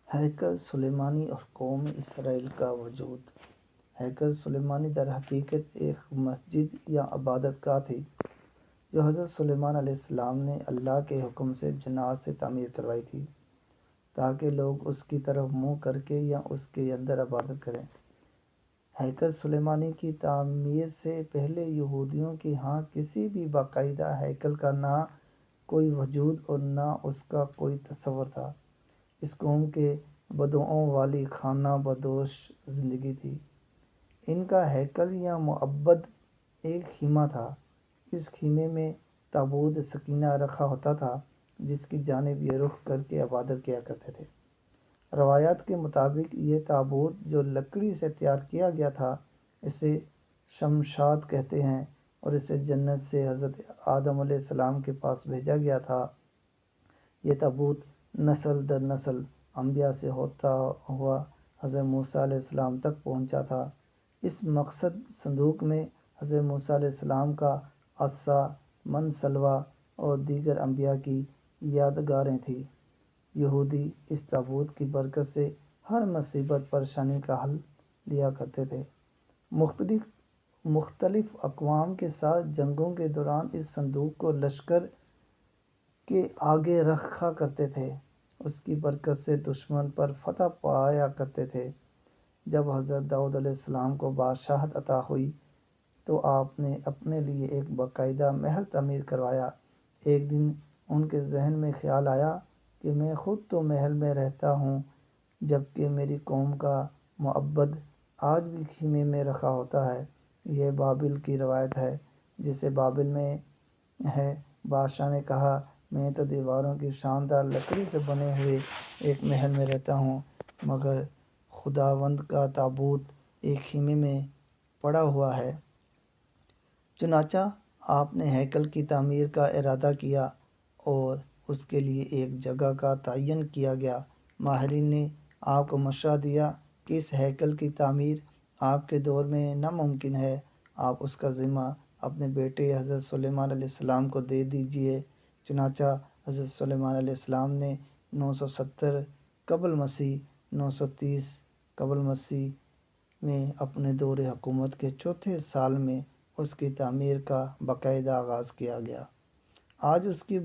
ہیکل سلیمانی اور قوم اسرائیل کا وجود۔ ہیکل سلیمانی در حقیقت ایک مسجد یا عبادت گاہ تھی جو حضرت سلیمان علیہ السلام نے اللہ کے حکم سے جنات سے تعمیر کروائی تھی تاکہ لوگ اس کی طرف منہ کر کے یا اس کے اندر عبادت کریں۔ ہیکل سلیمانی کی تعمیر سے پہلے یہودیوں کے ہاں کسی بھی باقاعدہ ہیکل کا نہ کوئی وجود اور نہ اس کا کوئی تصور تھا۔ اس قوم کے بدوؤں والی خانہ بدوش زندگی تھی۔ ان کا ہیکل یا معبد ایک خیمہ تھا۔ اس خیمے میں تابوت سکینہ رکھا ہوتا تھا جس کی جانب یہ رخ کر کے عبادت کیا کرتے تھے۔ روایات کے مطابق یہ تابوت جو لکڑی سے تیار کیا گیا تھا اسے شمشاد کہتے ہیں اور اسے جنت سے حضرت آدم علیہ السلام کے پاس بھیجا گیا تھا۔ یہ تابوت نسل در نسل انبیاء سے ہوتا ہوا حضرت موسیٰ علیہ السلام تک پہنچا تھا۔ اس مقدس صندوق میں حضرت موسیٰ علیہ السلام کا عصا، منصلوہ اور دیگر انبیاء کی یادگاریں تھیں۔ یہودی اس تابوت کی برکت سے ہر مصیبت پریشانی کا حل لیا کرتے تھے۔ مختلف اقوام کے ساتھ جنگوں کے دوران اس صندوق کو لشکر کے آگے رکھا کرتے تھے۔ اس کی برکت سے دشمن پر فتح پایا کرتے تھے۔ جب حضرت داؤد علیہ السلام کو بادشاہت عطا ہوئی تو آپ نے اپنے لیے ایک باقاعدہ محل تعمیر کروایا۔ ایک دن ان کے ذہن میں خیال آیا کہ میں خود تو محل میں رہتا ہوں جبکہ میری قوم کا معبد آج بھی خیمے میں رکھا ہوتا ہے۔ یہ بابل کی روایت ہے جسے بابل میں ہے۔ بادشاہ نے کہا، میں تو دیواروں کی شاندار لکڑی سے بنے ہوئے ایک محل میں رہتا ہوں مگر خداوند کا تابوت ایک خیمے میں پڑا ہوا ہے۔ چنانچہ آپ نے ہیکل کی تعمیر کا ارادہ کیا اور اس کے لیے ایک جگہ کا تعین کیا گیا۔ ماہرین نے آپ کو مشورہ دیا کہ اس ہیکل کی تعمیر آپ کے دور میں ناممکن ہے، آپ اس کا ذمہ اپنے بیٹے حضرت سلیمان علیہ السلام کو دے دیجیے۔ چنانچہ حضرت سلیمان علیہ السلام نے 970 قبل مسیح 930 قبل مسیح میں اپنے دور حکومت کے چوتھے سال میں اس کی تعمیر کا باقاعدہ آغاز کیا گیا۔ آج اس کی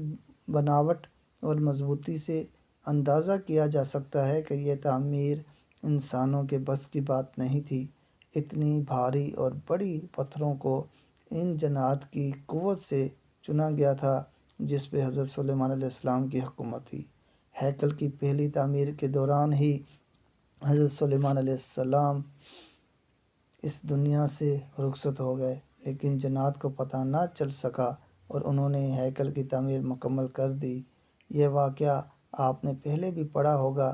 بناوٹ اور مضبوطی سے اندازہ کیا جا سکتا ہے کہ یہ تعمیر انسانوں کے بس کی بات نہیں تھی۔ اتنی بھاری اور بڑی پتھروں کو ان جنات کی قوت سے چنا گیا تھا جس پہ حضرت سلیمان علیہ السلام کی حکومت تھی۔ ہیکل کی پہلی تعمیر کے دوران ہی حضرت سلیمان علیہ السلام اس دنیا سے رخصت ہو گئے لیکن جنات کو پتہ نہ چل سکا اور انہوں نے ہیکل کی تعمیر مکمل کر دی۔ یہ واقعہ آپ نے پہلے بھی پڑھا ہوگا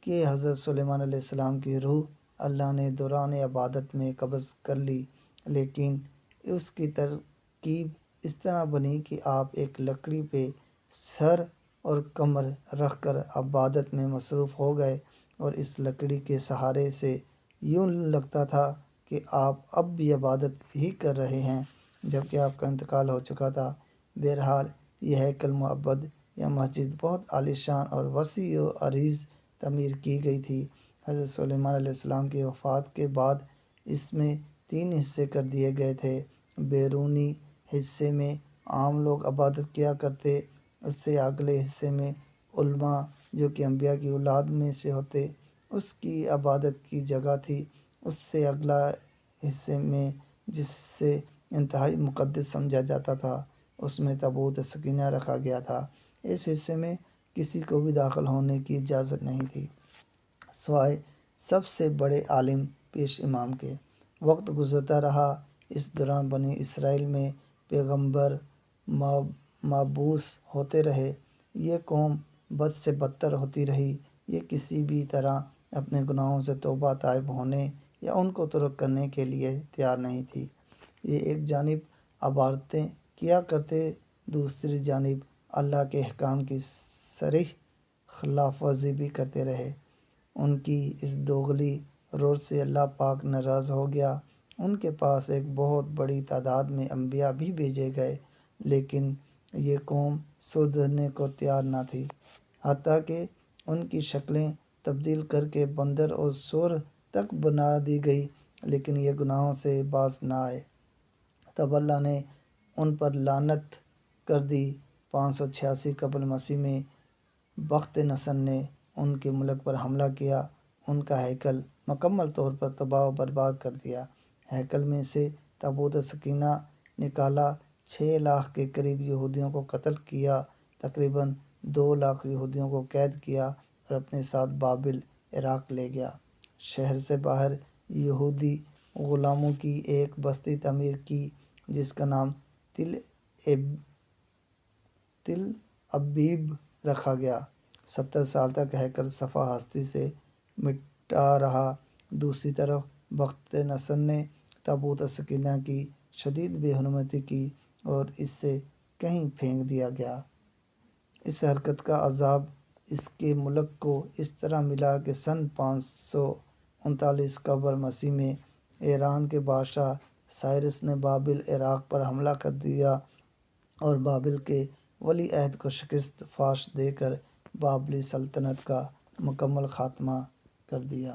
کہ حضرت سلیمان علیہ السلام کی روح اللہ نے دوران عبادت میں قبض کر لی لیکن اس کی ترکیب اس طرح بنی کہ آپ ایک لکڑی پہ سر اور کمر رکھ کر عبادت میں مصروف ہو گئے اور اس لکڑی کے سہارے سے یوں لگتا تھا کہ آپ اب بھی عبادت ہی کر رہے ہیں جبکہ آپ کا انتقال ہو چکا تھا۔ بہرحال یہ ہیکل معبد یا مسجد بہت عالی شان اور وسیع و عریض تعمیر کی گئی تھی۔ حضرت سلیمان علیہ السلام کی وفات کے بعد اس میں 3 حصے کر دیے گئے تھے۔ بیرونی حصے میں عام لوگ عبادت کیا کرتے، اس سے اگلے حصے میں علماء جو کہ انبیاء کی اولاد میں سے ہوتے اس کی عبادت کی جگہ تھی۔ اس سے اگلا حصے میں جس سے انتہائی مقدس سمجھا جاتا تھا اس میں تابوت سکینہ رکھا گیا تھا۔ اس حصے میں کسی کو بھی داخل ہونے کی اجازت نہیں تھی سوائے سب سے بڑے عالم پیش امام کے۔ وقت گزرتا رہا، اس دوران بنی اسرائیل میں پیغمبر مبعوث ہوتے رہے۔ یہ قوم بد سے بدتر ہوتی رہی۔ یہ کسی بھی طرح اپنے گناہوں سے توبہ طائب ہونے یا ان کو ترک کرنے کے لیے تیار نہیں تھی۔ یہ ایک جانب عبادتیں کیا کرتے، دوسری جانب اللہ کے احکام کی صریح خلاف ورزی بھی کرتے رہے۔ ان کی اس دوغلی روش سے اللہ پاک ناراض ہو گیا۔ ان کے پاس ایک بہت بڑی تعداد میں انبیاء بھی بھیجے گئے لیکن یہ قوم سدھرنے کو تیار نہ تھی۔ حتیٰ کہ ان کی شکلیں تبدیل کر کے بندر اور سور تک بنا دی گئی، لیکن یہ گناہوں سے باز نہ آئے۔ تب اللہ نے ان پر لعنت کر دی۔ 586 قبل مسیح میں بخت نصر نے ان کے ملک پر حملہ کیا، ان کا ہیکل مکمل طور پر تباہ و برباد کر دیا۔ ہیکل میں سے تابوت سکینہ نکالا، 6 لاکھ کے قریب یہودیوں کو قتل کیا، تقریباً 2 لاکھ یہودیوں کو قید کیا اور اپنے ساتھ بابل عراق لے گیا۔ شہر سے باہر یہودی غلاموں کی ایک بستی تعمیر کی جس کا نام تل ابیب رکھا گیا۔ 70 سال تک ہیکل صفحہ ہستی سے مٹا رہا۔ دوسری طرف بخت نصر نے تابوت سکینہ کی شدید بے حرمتی کی اور اس سے کہیں پھینک دیا گیا۔ اس حرکت کا عذاب اس کے ملک کو اس طرح ملا کہ سن 539 قبل مسیح میں ایران کے بادشاہ سائرس نے بابل عراق پر حملہ کر دیا اور بابل کے ولی عہد کو شکست فاش دے کر بابلی سلطنت کا مکمل خاتمہ کر دیا۔